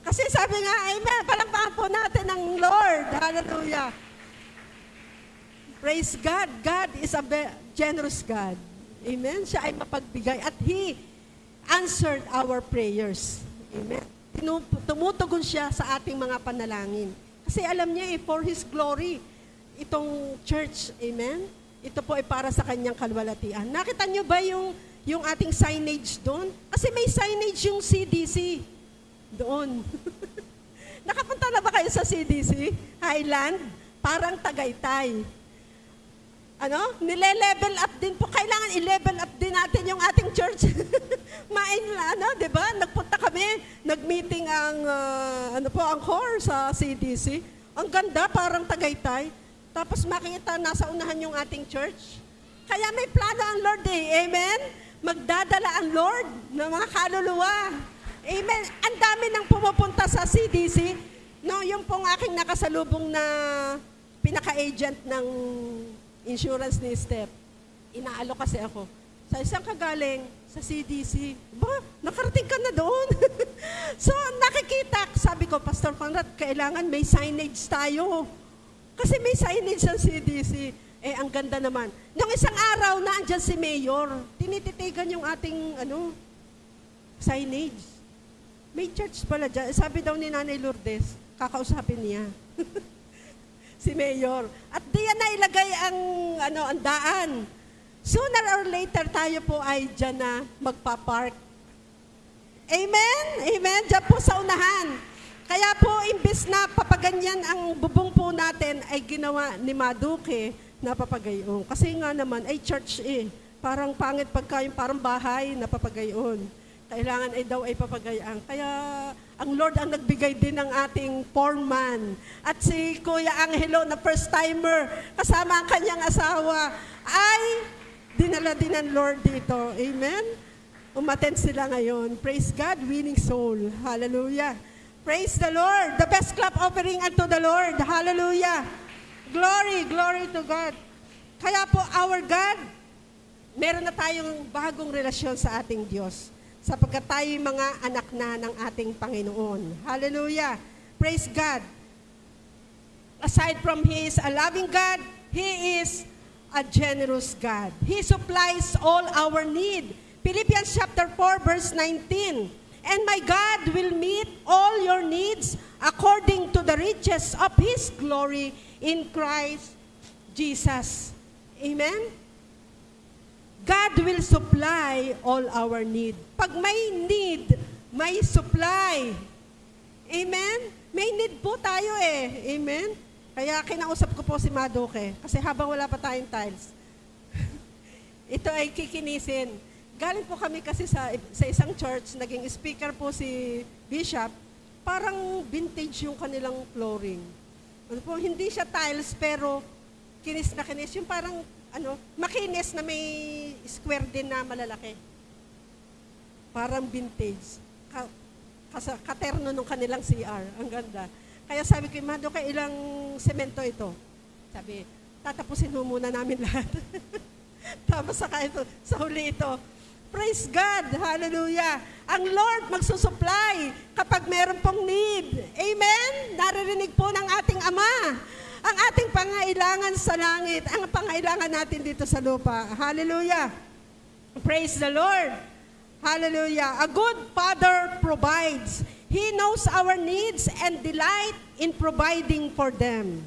Kasi sabi nga, amen, palakpakan po natin ang Lord. Hallelujah. Praise God. God is a generous God. Amen. Siya ay mapagbigay at He answered our prayers. Amen. Tumutugon siya sa ating mga panalangin. Kasi alam niya for His glory, itong church. Amen. Ito po ay para sa kanyang kalwalatian. Nakita niyo ba yung ating signage doon? Kasi may signage yung CDC doon. Nakapunta na ba kayo sa CDC? Highland? Parang Tagaytay. Nile-level up din po. Kailangan i-level up din natin yung ating church. Di ba? Nagpunta kami, nag-meeting ang core sa CDC. Ang ganda, parang Tagaytay. Tapos makita, nasa unahan yung ating church. Kaya may plano ang Lord eh. Amen? Magdadala ang Lord ng mga kaluluwa. Amen? Ang dami nang pumupunta sa CDC. No, yung pong aking nakasalubong na pinaka-agent ng insurance ni Steph. Inaalo kasi ako. Sa isang kagaling, sa CDC. Ba, nakarating ka na doon. So, nakikita, sabi ko, Pastor Conrad, kailangan may signage tayo. Kasi may signage sa CDC. Eh, ang ganda naman. Nung isang araw na andyan si Mayor, tinititigan yung ating, signage. May church pala dyan. Sabi daw ni Nanay Lourdes, kakausapin niya. Si Mayor. At diyan na ilagay ang daan. Sooner or later, tayo po ay dyan na magpa-park. Amen? Amen? Diyan po sa unahan. Kaya po, imbis na papaganyan ang bubong po natin, ay ginawa ni Maduke na papagayon. Kasi nga naman, ay church eh. Parang pangit pagka yung parang bahay na papagayon. Kailangan ay daw ay papagayaan. Kaya ang Lord ang nagbigay din ng ating foreman. At si Kuya Angelo na first timer, kasama ang kanyang asawa, ay dinala din ng Lord dito. Amen? Umattend sila ngayon. Praise God, winning soul. Hallelujah. Praise the Lord. The best clap offering unto the Lord. Hallelujah. Glory, glory to God. Kaya po, our God, meron na tayong bagong relasyon sa ating Diyos. Sapagkat tayo mga anak na ng ating Panginoon. Hallelujah. Praise God. Aside from He is a loving God, He is a generous God. He supplies all our need. Philippians chapter 4, verse 19. And my God will meet all your needs according to the riches of His glory in Christ Jesus. Amen? God will supply all our need. Pag may need, may supply. Amen? May need po tayo eh. Amen? Kaya kinausap ko po si Maduke. Kasi habang wala pa tayong tiles, ito ay kikinisin. Galing po kami kasi sa isang church, naging speaker po si Bishop, parang vintage yung kanilang flooring. Ano po, hindi siya tiles, pero kinis na kinis. Yung parang, makinis na may square din na malalaki. Parang vintage. Katerno nung kanilang CR. Ang ganda. Kaya sabi ko, Maduke, ilang semento ito? Sabi, tatapusin mo muna namin lahat. Tapos saka ito, sa huli ito. Praise God! Hallelujah! Ang Lord magsusupply kapag meron pong need. Amen? Naririnig po ng ating Ama ang ating pangailangan sa langit, ang pangailangan natin dito sa lupa. Hallelujah! Praise the Lord! Hallelujah! A good Father provides. He knows our needs and delight in providing for them.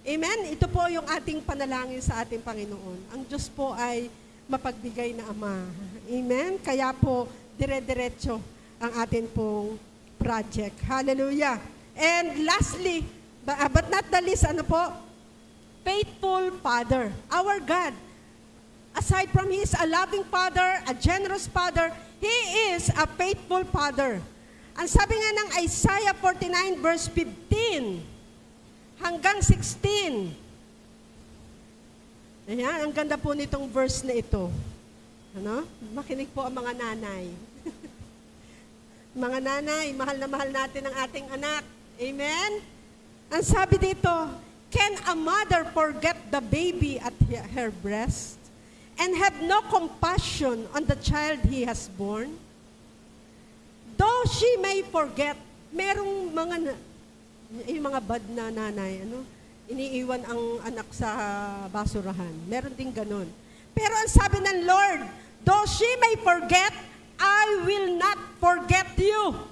Amen? Ito po yung ating panalangin sa ating Panginoon. Ang Diyos po ay mapagbigay na Ama. Amen? Kaya po, dire-diretso ang atin pong project. Hallelujah! And lastly, but not the least, faithful Father. Our God, aside from He is a loving Father, a generous Father, He is a faithful Father. Ang sabi nga ng Isaiah 49 verse 15 hanggang 16. Ayan, ang ganda po nitong verse na ito. Makinig po ang mga nanay. Mga nanay, mahal na mahal natin ang ating anak. Amen? Ang sabi dito, can a mother forget the baby at her breast and have no compassion on the child he has born? Though she may forget, merong yung mga bad na nanay, iniiwan ang anak sa basurahan. Meron din ganun. Pero ang sabi ng Lord, though she may forget, I will not forget you.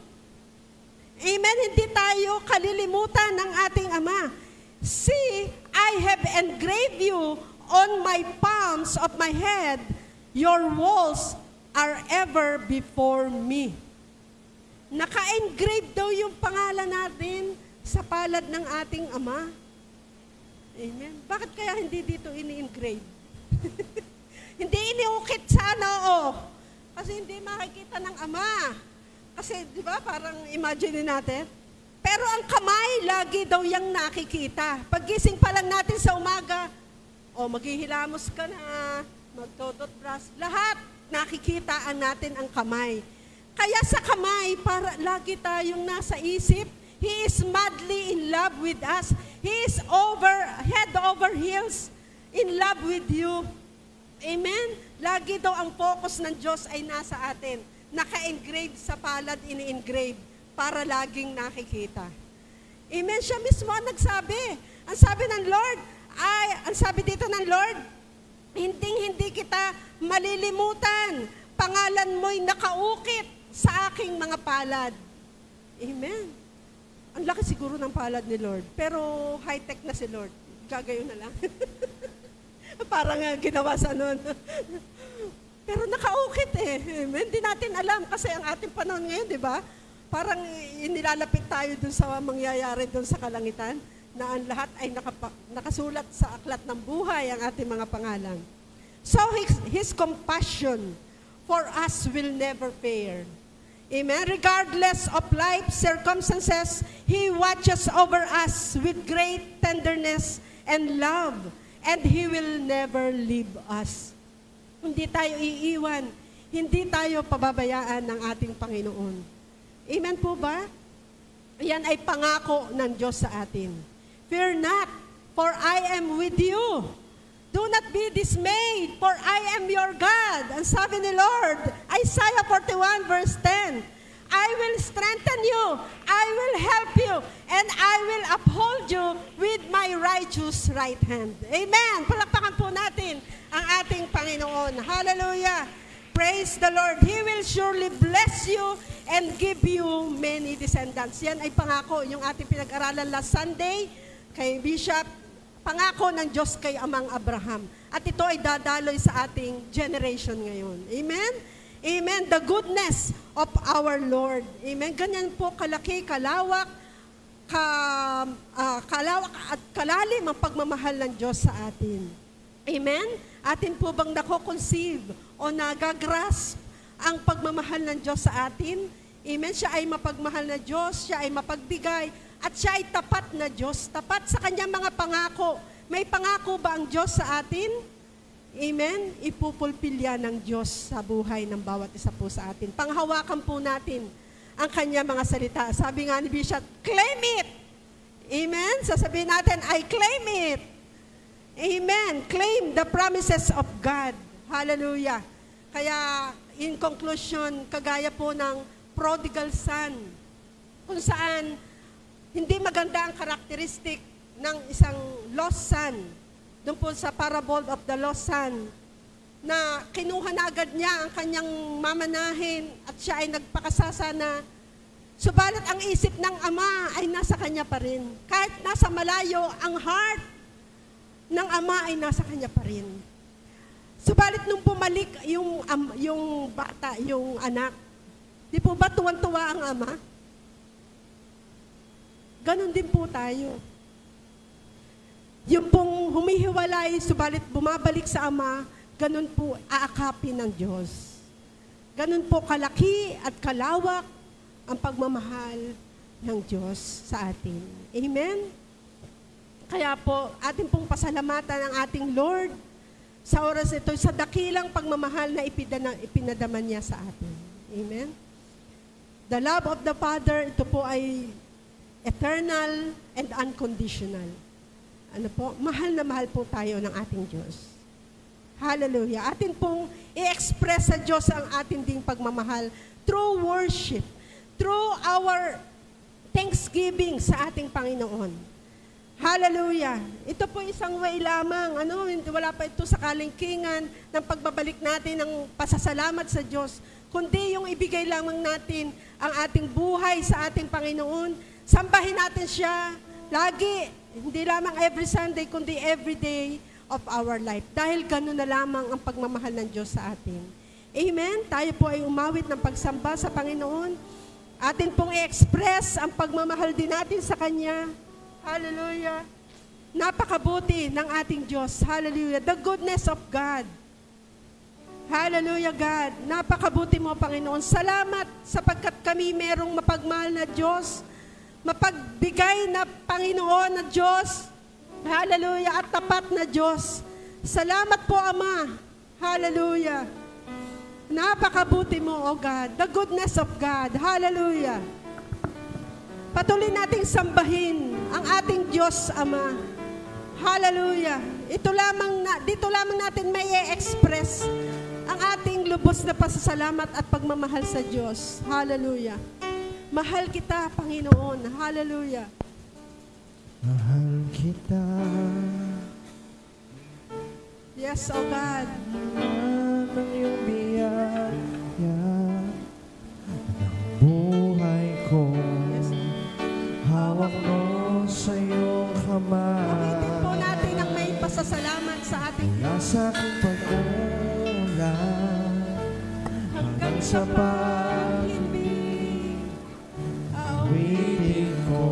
Amen? Hindi tayo kalilimutan ng ating Ama. See, I have engraved you on my palms of my head. Your walls are ever before me. Naka-engrave daw yung pangalan natin sa palad ng ating Ama. Amen? Bakit kaya hindi dito ini-engrave? Hindi iniukit sa noo. Kasi hindi makikita ng Ama. Kasi, di ba, parang imagine natin. Pero ang kamay, lagi daw yang nakikita. Paggising pa lang natin sa umaga, maghihilamos ka na, magtotoothbrush, lahat nakikitaan natin ang kamay. Kaya sa kamay, para lagi tayong nasa isip, He is madly in love with us. He is head over heels in love with you. Amen? Lagi daw ang focus ng Diyos ay nasa atin. Naka-engrave sa palad, ini-engrave para laging nakikita. Amen? Siya mismo ang nagsabi. Ang sabi ng Lord, ang sabi dito ng Lord, hindi kita malilimutan. Pangalan mo'y nakaukit sa aking mga palad. Amen? Ang laki siguro ng palad ni Lord. Pero high-tech na si Lord. Gagayon na lang. Parang ginawa sa nun. Pero nakaukit eh. Amen? Hindi natin alam kasi ang ating panahon ngayon, di ba? Parang inilalapit tayo dun sa mangyayari dun sa kalangitan na ang lahat ay nakasulat sa aklat ng buhay ang ating mga pangalan. So His compassion for us will never fail. Amen? Regardless of life circumstances, He watches over us with great tenderness and love, and He will never leave us. Hindi tayo iiwan, hindi tayo pababayaan ng ating Panginoon. Amen po ba? Yan ay pangako ng Diyos sa atin. Fear not, for I am with you. Do not be dismayed, for I am your God. Ang sabi ni Lord, Isaiah 41 verse 10, I will strengthen you, I will help you, and I will uphold you with my righteous right hand. Amen. Palakpakan po natin ang ating Panginoon. Hallelujah. Praise the Lord. He will surely bless you and give you many descendants. Yan ay pangako, yung ating pinag-aralan last Sunday kay Bishop, pangako ng Diyos kay Amang Abraham. At ito ay dadaloy sa ating generation ngayon. Amen? Amen. The goodness of our Lord. Amen. Ganyan po kalaki, kalawak, kalawak at kalalim ang pagmamahal ng Diyos sa atin. Amen? Atin po bang nako-conceive o nagagrasp ang pagmamahal ng Diyos sa atin? Amen? Siya ay mapagmahal na Diyos, siya ay mapagbigay, at siya ay tapat na Diyos. Tapat sa kanyang mga pangako. May pangako ba ang Diyos sa atin? Amen? Ipupulpil yan ng Diyos sa buhay ng bawat isa po sa atin. Panghawakan po natin ang kanyang mga salita. Sabi nga ni Bishop, claim it! Amen? Sasabihin natin, I claim it! Amen. Claim the promises of God. Hallelujah. Kaya, in conclusion, kagaya po ng prodigal son, kung saan hindi maganda ang karakteristik ng isang lost son. Doon po sa parable of the lost son, na kinuha na agad niya ang kanyang mamanahin at siya ay nagpakasasana. Subalit ang isip ng ama ay nasa kanya pa rin. Kahit nasa malayo, ang heart ng ama ay nasa kanya pa rin. Subalit nung bumalik yung bata, yung anak, di po ba tuwan-tuwa ang ama? Ganon din po tayo. Yung pong humihiwalay, subalit bumabalik sa ama, ganon po aakapin ng Diyos. Ganon po kalaki at kalawak ang pagmamahal ng Diyos sa atin. Amen? Kaya po, ating pong pasalamatan ang ating Lord sa oras ito, sa dakilang pagmamahal na ipinadaman niya sa atin. Amen? The love of the Father, ito po ay eternal and unconditional. Ano po? Mahal na mahal po tayo ng ating Diyos. Hallelujah. Atin pong i-express sa Diyos ang ating ding pagmamahal through worship, through our thanksgiving sa ating Panginoon. Hallelujah. Ito po isang way lamang. Wala pa ito sa kalingkingan ng pagbabalik natin ng pasasalamat sa Diyos, kundi yung ibigay lamang natin ang ating buhay sa ating Panginoon. Sambahin natin siya lagi, hindi lamang every Sunday, kundi every day of our life. Dahil gano'n na lamang ang pagmamahal ng Diyos sa atin. Amen? Tayo po ay umawit ng pagsamba sa Panginoon. Atin pong i-express ang pagmamahal din natin sa Kanya. Hallelujah. Napakabuti ng ating Diyos. Hallelujah. The goodness of God. Hallelujah, God. Napakabuti mo, Panginoon. Salamat sapagkat kami merong mapagmahal na Diyos. mapagbigay na Panginoon na Diyos. Hallelujah. At tapat na Diyos. Salamat po, Ama. Hallelujah. Napakabuti mo, O God. The goodness of God. Hallelujah. Patuloy nating sambahin ang ating Diyos, Ama. Hallelujah. Dito lamang natin may i-express ang ating lubos na pasasalamat at pagmamahal sa Diyos. Hallelujah. Mahal kita, Panginoon. Hallelujah. Mahal kita. Yes, O God. Ng iyong biyaya ng buhay ko. Yes. Hawak mo sa iyong kamay. Awitin po natin ang may pasasalamat sa ating Nasa aking pagmula hanggang sa pag-ibig. pag-ibig ko.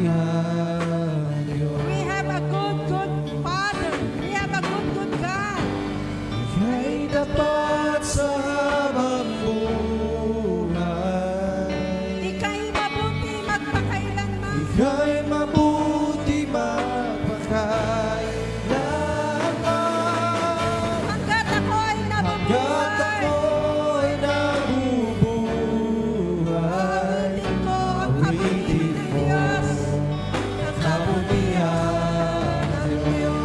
Kabutihan Diyos. We have a good Father. We have a good God. Ika'y dapat sa habang buhay. Ika'y mabuti magpakailanman. Ika'y mabuti magpakailanman. Hanggat ako'y Hanggat nabubuhay. ako'y nabubuhay. Awitin ko ang kabutihan ng Diyos. Ang kabutihan ng Diyos.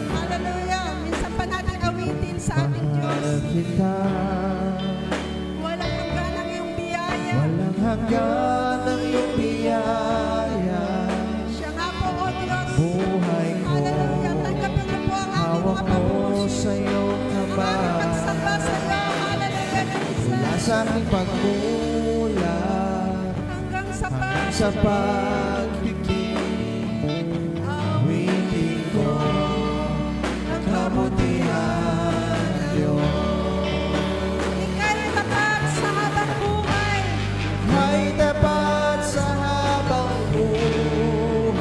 Hallelujah. Minsan pa natin awitin sa ating Diyos. Mahal kita. Walang hanggan ang iyong biyaya. Walang hanggan ang iyong biyaya. Siya nga po, O Diyos. Buhay ko. Hallelujah. Tanggapin niyo po ang ating Hawak mga mo pabuhay. sa iyong Ang aming kamay. pagsamba sa iyo. Hallelujah, Jesus. Nasa aking pagmula Hanggang sa sa pagpipig. Awitin ko ang kabutihan Diyos. Ika'y tapat sa habang buhay. Ay tapat sa habang buhay.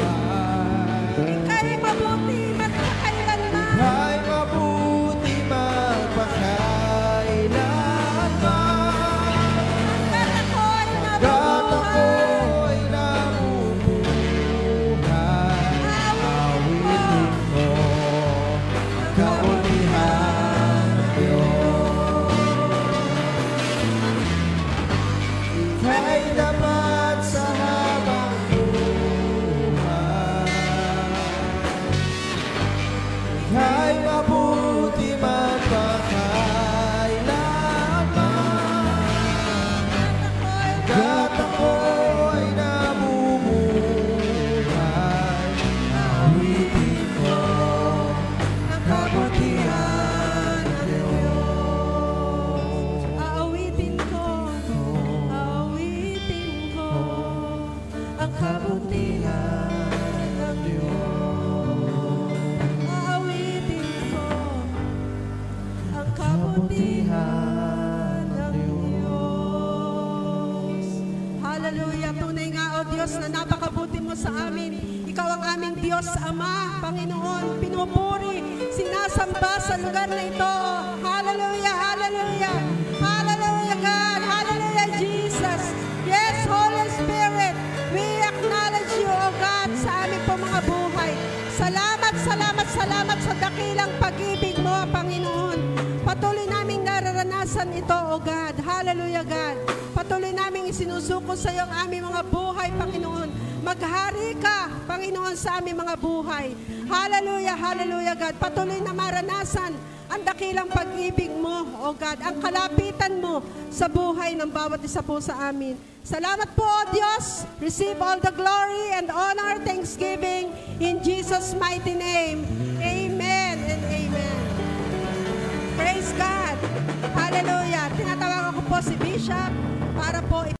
Ika'y mabuti magpakailanman. Ay mabuti magpakailanman. Hanggat ako'y Hanggat nabubuhay. ako'y nabubuhay. Awitin ko ang kabutihan Diyos. Ika'y dapat sa habang buhay. Ika'y mabuti magpakailanman. Hanggat ako'y nabubuhay. Awitin ko ang kabutihan ng Diyos. Aawitin ko ang kabutihan ng Diyos. Aawitin ko ang kabutihan ng Diyos. Hallelujah. Tunay nga, O Diyos, na napakabuti mo sa amin. Ikaw ang aming Diyos, Ama, Panginoon. Pinupuri, sinasamba sa lugar na ito. Hallelujah, hallelujah. Hallelujah, God. Hallelujah, Jesus. Yes, Holy Spirit, we acknowledge you, O God, sa aming po mga buhay. Salamat, salamat, salamat sa dakilang pag-ibig mo, Panginoon. Patuloy naming nararanasan ito, O God. Hallelujah, God. Patuloy naming isinusuko sa iyo ang aming mga buhay, Panginoon. Maghari ka, Panginoon, sa aming mga buhay. Hallelujah, hallelujah, God. Patuloy na maranasan ang dakilang pag-ibig mo, O God. Ang kalapitan mo sa buhay ng bawat isa po sa amin. Salamat po, O Diyos. Receive all the glory and honor, thanksgiving in Jesus' mighty name. Amen and amen. Praise God. Hallelujah. Tinatawagan ko po si Bishop para po